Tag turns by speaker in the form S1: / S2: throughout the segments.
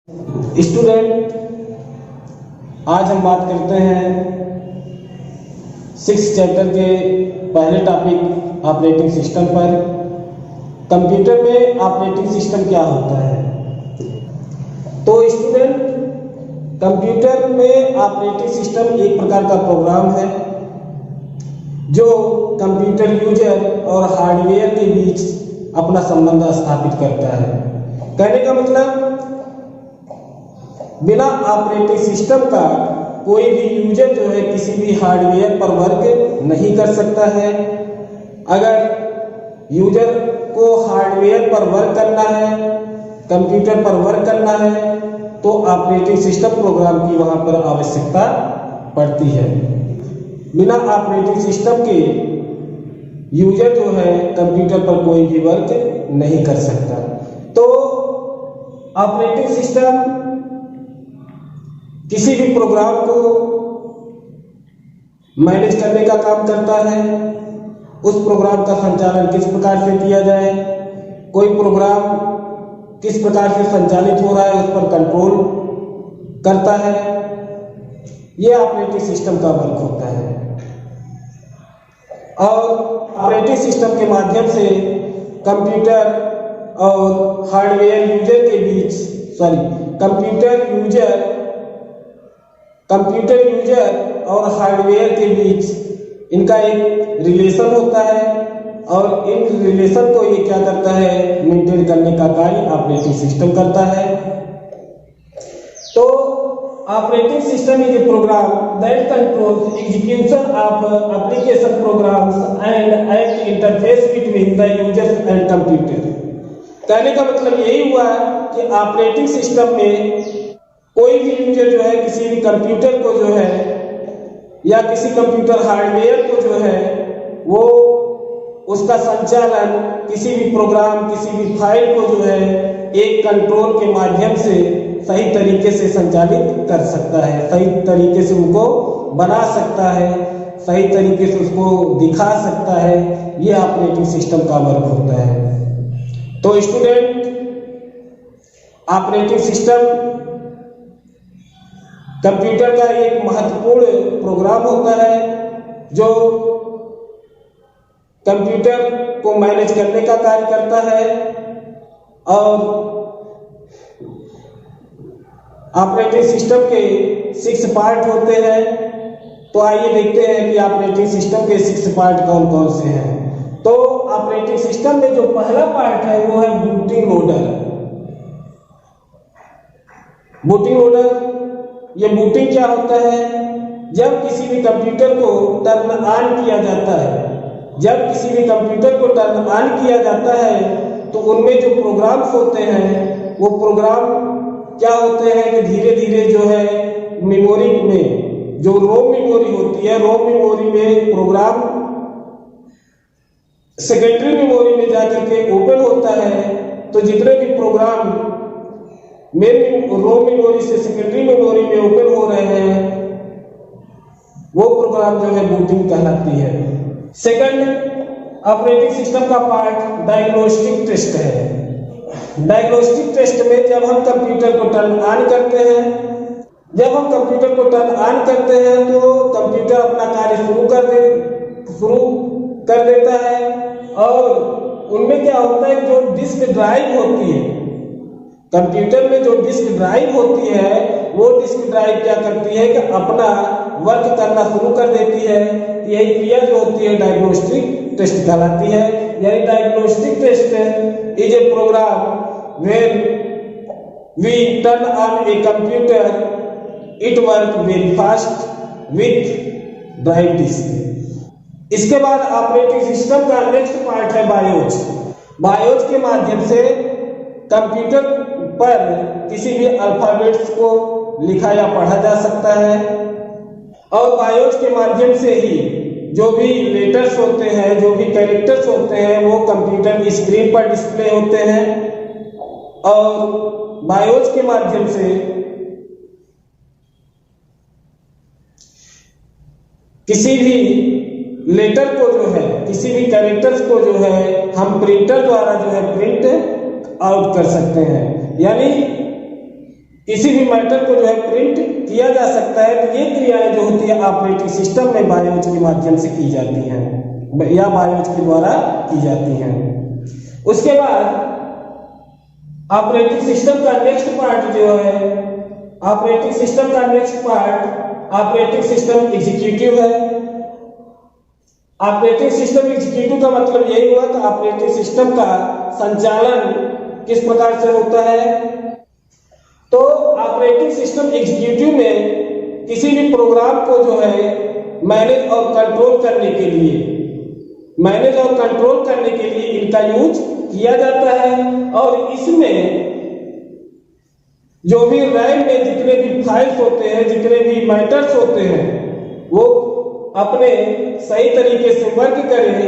S1: Student, आज हम बात करते हैं 6th चैप्टर के पहले टॉपिक ऑपरेटिंग सिस्टम पर। कंप्यूटर में ऑपरेटिंग सिस्टम क्या होता है? तो स्टूडेंट, कंप्यूटर में ऑपरेटिंग सिस्टम एक प्रकार का प्रोग्राम है जो कंप्यूटर यूजर और हार्डवेयर के बीच अपना संबंध स्थापित करता है। कहने का मतलब, बिना ऑपरेटिंग सिस्टम का कोई भी यूजर जो है किसी भी हार्डवेयर पर वर्क नहीं कर सकता है। अगर यूजर को हार्डवेयर पर वर्क करना है, कंप्यूटर पर वर्क करना है, तो ऑपरेटिंग सिस्टम प्रोग्राम की वहां पर आवश्यकता पड़ती है। बिना ऑपरेटिंग सिस्टम के यूजर जो है कंप्यूटर पर कोई भी वर्क नहीं कर सकता। तो ऑपरेटिंग सिस्टम किसी भी प्रोग्राम को मैनेज करने का काम करता है। उस प्रोग्राम का संचालन किस प्रकार से किया जाए, कोई प्रोग्राम किस प्रकार से संचालित हो रहा है, उस पर कंट्रोल करता है। यह ऑपरेटिंग सिस्टम का वर्क होता है। और ऑपरेटिंग सिस्टम के माध्यम से कंप्यूटर और हार्डवेयर यूजर के बीच कंप्यूटर यूजर और हार्डवेयर के बीच इनका एक रिलेशन होता है, और इन रिलेशन को ये क्या करता है, मेंटेन करने का कार्य ऑपरेटिंग सिस्टम करता है। तो operating system is a program that controls execution of application programs and act interface between the user and computer. कहने का मतलब यही हुआ कि ऑपरेटिंग सिस्टम में कोई भी यूजर जो है किसी भी कंप्यूटर को जो है या किसी कंप्यूटर हार्डवेयर को जो है वो उसका संचालन किसी भी प्रोग्राम, किसी भी फाइल को जो है एक कंट्रोल के माध्यम से सही तरीके से संचालित कर सकता है, सही तरीके से उनको बना सकता है, सही तरीके से उसको दिखा सकता है। ये ऑपरेटिंग सिस्टम का वर्क होता है। तो स्टूडेंट, ऑपरेटिंग सिस्टम कंप्यूटर का एक महत्वपूर्ण प्रोग्राम होता है जो कंप्यूटर को मैनेज करने का कार्य करता है। और ऑपरेटिंग सिस्टम के 6 पार्ट होते हैं। तो आइए देखते हैं कि ऑपरेटिंग सिस्टम के 6 पार्ट कौन कौन से हैं। तो ऑपरेटिंग सिस्टम में जो पहला पार्ट है वो है बूटिंग लोडर। बूटिंग लोडर, ये बूटिंग क्या होता है? जब किसी भी कंप्यूटर को टर्न ऑन किया जाता है, तो उनमें जो प्रोग्राम्स होते हैं वो प्रोग्राम क्या होते हैं कि धीरे धीरे जो है मेमोरी में, जो रोम मेमोरी होती है, रोम मेमोरी में प्रोग्राम सेकेंडरी मेमोरी में जाकर के ओपन होता है। तो जितने भी प्रोग्राम मेन रोम मेमोरी से सेकेंडरी मेमोरी में ओपन हो रहे हैं वो प्रोग्राम जो है बूटिंग कहलाती है। सेकंड, ऑपरेटिंग सिस्टम का पार्ट डायग्नोस्टिक टेस्ट है। डायग्नोस्टिक टेस्ट में जब हम कंप्यूटर को टर्न ऑन करते हैं तो कंप्यूटर अपना कार्य शुरू कर देता है। और उनमें क्या होता है, जो डिस्क ड्राइव होती है, कंप्यूटर में जो डिस्क ड्राइव होती है, वो डिस्क ड्राइव क्या करती है कि अपना वर्क करना शुरू कर देती है। यही क्रिया जो होती है डायग्नोस्टिक टेस्ट कहलाती है। यानी diagnostic test is a program when we turn on a computer, it work very fast with drive disk. इसके बाद ऑपरेटिंग सिस्टम का नेक्स्ट पार्ट है बायोज। बायोज के माध्यम से कंप्यूटर पर किसी भी अल्फाबेट्स को लिखा या पढ़ा जा सकता है। और बायोज के माध्यम से ही जो भी लेटर्स होते हैं, जो भी कैरेक्टर्स होते हैं, वो कंप्यूटर की स्क्रीन पर डिस्प्ले होते हैं। और बायोज के माध्यम से किसी भी लेटर को जो है, किसी भी कैरेक्टर्स को जो है हम प्रिंटर द्वारा जो है प्रिंट आउट कर सकते हैं। यानी किसी भी मैटर को जो है प्रिंट किया जा सकता है। तो ये क्रियाएं जो होती है ऑपरेटिंग सिस्टम में बायोज के माध्यम से की जाती हैं या बायोज के द्वारा की जाती हैं। उसके बाद ऑपरेटिंग सिस्टम का नेक्स्ट पार्ट जो है, ऑपरेटिंग सिस्टम का next part operating system executive है। ऑपरेटिंग सिस्टम एग्जीक्यूटिव का मतलब यही हुआ कि ऑपरेटिंग सिस्टम का संचालन किस प्रकार से होता है। तो ऑपरेटिंग सिस्टम एग्जीक्यूटिव में किसी भी प्रोग्राम को जो है मैनेज और कंट्रोल करने के लिए इनका यूज किया जाता है। और इसमें जो भी रैम में जितने भी फाइल्स होते हैं, जितने भी मैटर्स होते हैं, वो अपने सही तरीके से वर्क करें,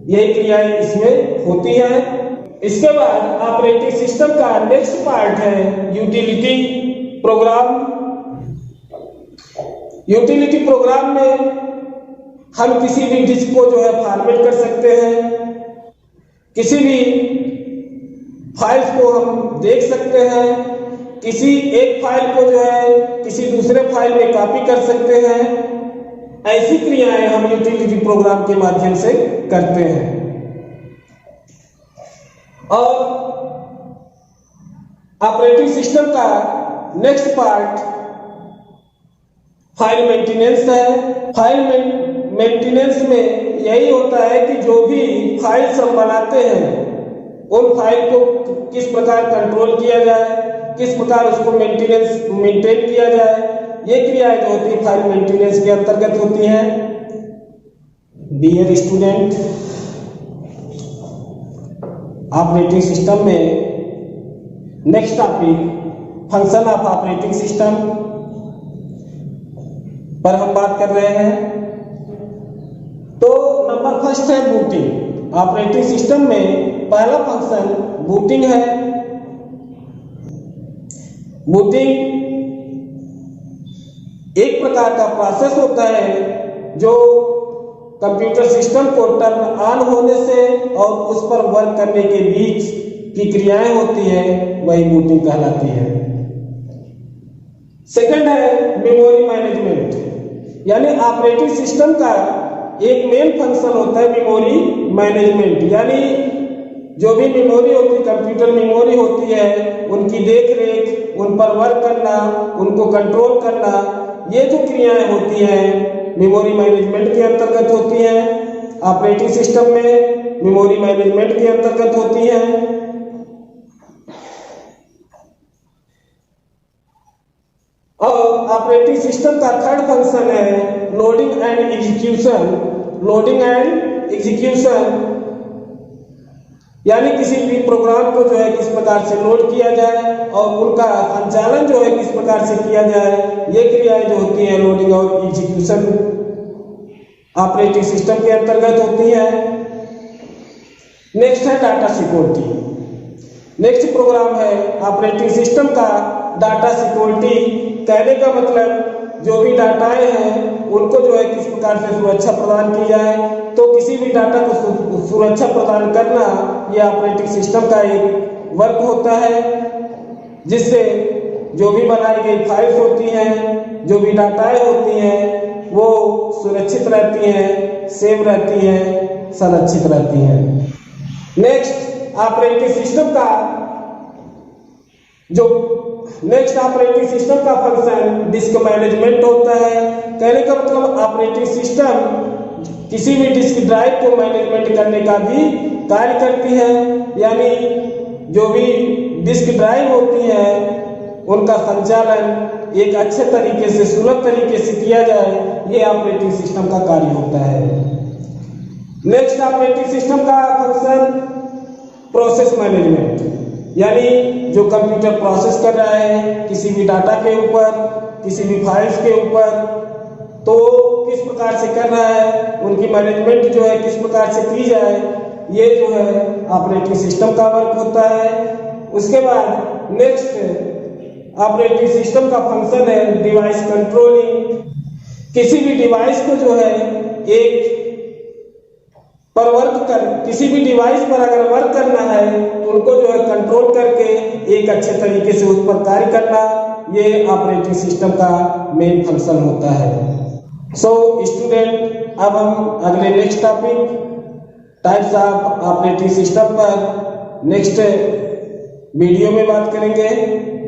S1: यही क्रियाएं इसमें होती हैं। इसके बाद ऑपरेटिंग सिस्टम का नेक्स्ट पार्ट है यूटिलिटी प्रोग्राम। यूटिलिटी प्रोग्राम में हम किसी भी डिस्क को जो है फॉर्मेट कर सकते हैं, किसी भी फाइल्स को हम देख सकते हैं, किसी एक फाइल को जो है किसी दूसरे फाइल में कॉपी कर सकते हैं। ऐसी क्रियाएं हम यूटिलिटी प्रोग्राम के माध्यम से करते हैं। और ऑपरेटिंग सिस्टम का नेक्स्ट पार्ट फाइल मेंटेनेंस है। फाइल मेंटेनेंस में यही होता है कि जो भी फाइल्स हम बनाते हैं उन फाइल को किस प्रकार कंट्रोल किया जाए, किस प्रकार उसको मेंटेन किया जाए। ये क्रियाएं जो होती है फाइल मेंटेनेंस के अंतर्गत होती हैं। डियर स्टूडेंट, ऑपरेटिंग सिस्टम में next topic function of operating system पर हम बात कर रहे हैं। तो नंबर फर्स्ट है बूटिंग। ऑपरेटिंग सिस्टम में पहला फंक्शन बूटिंग है। बूटिंग एक प्रकार का प्रोसेस होता है जो कंप्यूटर सिस्टम को टर्न ऑन होने से और उस पर वर्क करने के बीच की क्रियाएं होती हैं, वही बूटिंग कहलाती है। सेकंड है मेमोरी मैनेजमेंट, यानी ऑपरेटिंग सिस्टम का एक मेन फंक्शन होता है मेमोरी मैनेजमेंट, यानी जो भी मेमोरी होती है, कंप्यूटर मेमोरी होती है, उनकी देख रेख, उन पर वर्क करना, उनको कंट्रोल करना, ये जो क्रियाएं होती हैं मेमोरी मैनेजमेंट के अंतर्गत होती हैं। ऑपरेटिंग सिस्टम में मेमोरी मैनेजमेंट के अंतर्गत होती हैं। और ऑपरेटिंग सिस्टम का थर्ड फंक्शन है loading and execution. Loading and execution यानी किसी भी प्रोग्राम को जो है किस प्रकार से लोड किया जाए और उनका संचालन जो है किस प्रकार से किया जाए, ये क्रियाएं जो होती हैं लोडिंग और एग्जीक्यूशन ऑपरेटिंग सिस्टम के अंतर्गत होती है। नेक्स्ट है डाटा सिक्योरिटी। नेक्स्ट प्रोग्राम है ऑपरेटिंग सिस्टम का डाटा सिक्योरिटी। कहने का मतलब जो भी डाटाएं हैं उनको जो है किस प्रकार से सुरक्षा प्रदान की जाए। तो किसी भी डाटा को सुरक्षा प्रदान करना ये ऑपरेटिंग सिस्टम का एक वर्क होता है, जिससे जो भी बनाई गई फाइल्स होती हैं, जो भी डाटाएं होती हैं, वो सुरक्षित रहती हैं, सेव रहती हैं, संरक्षित रहती हैं। नेक्स्ट ऑपरेटिंग सिस्टम का फंक्शन डिस्क मैनेजमेंट होता है। कहने का मतलब ऑपरेटिंग सिस्टम किसी भी डिस्क ड्राइव को मैनेजमेंट करने का भी कार्य करती है, यानी जो भी डिस्क ड्राइव होती है उनका संचालन एक अच्छे तरीके से, सुलभ तरीके से किया जाए, ये ऑपरेटिंग सिस्टम का कार्य होता है। नेक्स्ट ऑपरेटिंग सिस्टम का फंक्शन प्रोसेस मैनेजमेंट, यानी जो कंप्यूटर प्रोसेस कर रहा है किसी भी डाटा के ऊपर, किसी भी फाइल्स के ऊपर, तो किस प्रकार से कर रहा है, उनकी मैनेजमेंट जो है किस प्रकार से की जाए, ये जो है ऑपरेटिंग सिस्टम का वर्क होता है। उसके बाद नेक्स्ट ऑपरेटिंग सिस्टम का फंक्शन है डिवाइस कंट्रोलिंग। किसी भी डिवाइस को जो है किसी भी डिवाइस पर अगर वर्क करना है तो उनको जो है कंट्रोल कंट्रोल करके एक अच्छे तरीके से उस पर कार्य करना, ये ऑपरेटिंग सिस्टम का मेन फंक्शन होता है। सो स्टूडेंट, अब हम अगले next topic types of operating system पर नेक्स्ट वीडियो में बात करेंगे।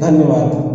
S1: धन्यवाद।